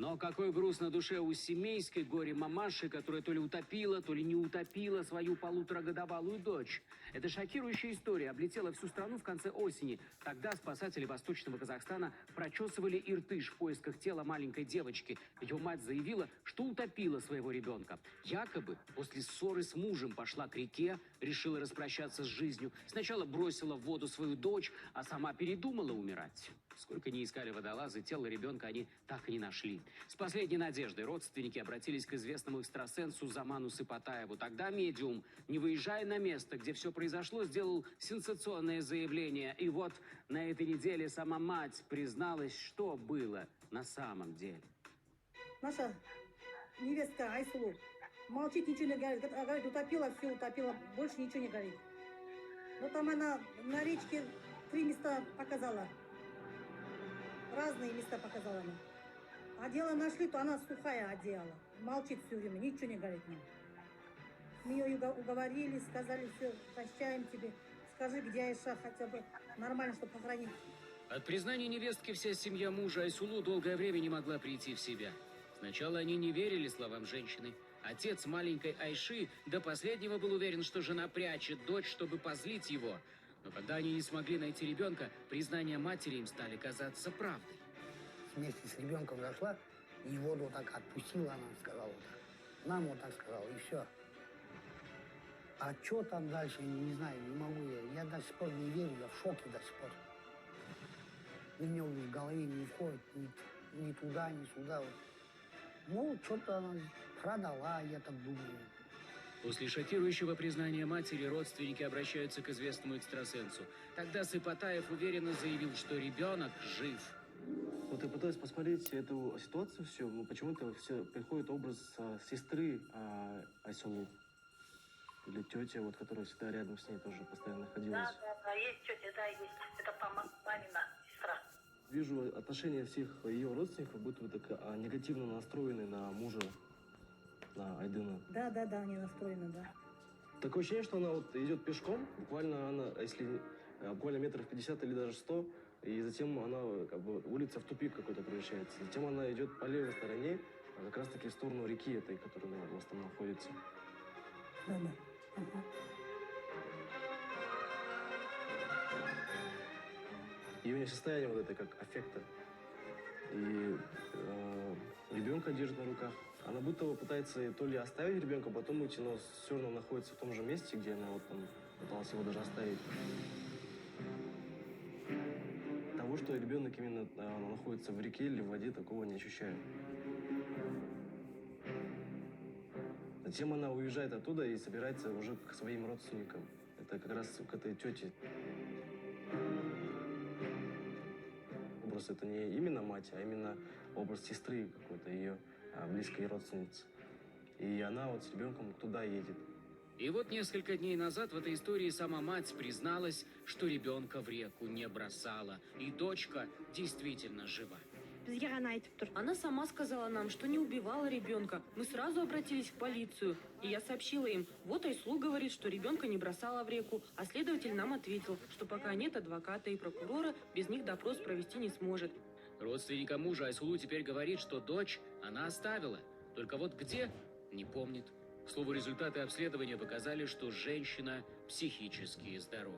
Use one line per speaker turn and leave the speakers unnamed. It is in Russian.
Но какой груз на душе у семейской горе-мамаши, которая то ли утопила, то ли не утопила свою полуторагодовалую дочь. Эта шокирующая история облетела всю страну в конце осени. Тогда спасатели Восточного Казахстана прочесывали Иртыш в поисках тела маленькой девочки. Ее мать заявила, что утопила своего ребенка. Якобы после ссоры с мужем пошла к реке, решила распрощаться с жизнью. Сначала бросила в воду свою дочь, а сама передумала умирать. Сколько ни искали водолазы, тело ребенка они так и не нашли. С последней надеждой родственники обратились к известному экстрасенсу Заману Сыпатаеву. Тогда медиум, не выезжая на место, где все произошло, сделал сенсационное заявление. И вот на этой неделе сама мать призналась, что было на самом деле.
Наша невестка Айсулу молчит, ничего не говорит. Говорит, утопила, все утопила, больше ничего не говорит. Но там она на речке 3 места показала. Разные места показала она. Одеяло нашли, то она сухая одеяло. Молчит все время, ничего не говорит нам. Мы ее уговорили, сказали, все, прощаем тебе. Скажи, где Айша, хотя бы нормально, чтобы похоронить.
От признания невестки вся семья мужа Айсулу долгое время не могла прийти в себя. Сначала они не верили словам женщины. Отец маленькой Айши до последнего был уверен, что жена прячет дочь, чтобы позлить его. Но когда они не смогли найти ребенка, признания матери им стали казаться правдой.
Вместе с ребенком зашла и воду вот так отпустила, она сказала вот так. Нам вот так сказала, и все. А что там дальше, не знаю, не могу я до сих пор не верю, я в шоке до сих пор. У меня в голове не входит ни туда, ни сюда. Вот. Ну, что-то она продала, я так думаю.
После шокирующего признания матери родственники обращаются к известному экстрасенсу. Тогда Сыпатаев уверенно заявил, что ребенок жив.
Вот я пытаюсь посмотреть эту ситуацию все, но почему-то все приходит образ сестры Айсулу. Или тети, вот, которая всегда рядом с ней тоже постоянно находилась.
Да, есть тетя, да, есть. Это мамина сестра.
Вижу отношения всех ее родственников, будто бы так негативно настроены на мужа, на Айдына.
Да, они настроены, да.
Такое ощущение, что она вот идет пешком, буквально она, если буквально метров 50 или даже 100, и затем она, как бы, улица в тупик какой-то превращается. Затем она идет по левой стороне, как раз-таки в сторону реки этой, которая у вас там находится.
Да. Ага.
И у нее состояние вот это как аффекта. И ребенка держит на руках. Она будто бы пытается то ли оставить ребенка, потом уйти, но все равно находится в том же месте, где она вот там пыталась его даже оставить. Того, что ребенок именно находится в реке или в воде, такого не ощущаю. Затем она уезжает оттуда и собирается уже к своим родственникам. Это как раз к этой тете. Образ это не именно мать, а именно образ сестры какой-то, ее близкой родственницы. И она вот с ребенком туда едет.
И вот несколько дней назад в этой истории сама мать призналась, что ребенка в реку не бросала. И дочка действительно жива.
Она сама сказала нам, что не убивала ребенка. Мы сразу обратились в полицию. И я сообщила им, вот Айсулу говорит, что ребенка не бросала в реку. А следователь нам ответил, что пока нет адвоката и прокурора, без них допрос провести не сможет.
Родственника мужа Айсулу теперь говорит, что дочь она оставила. Только вот где, не помнит. К слову, результаты обследования показали, что женщина психически здорова.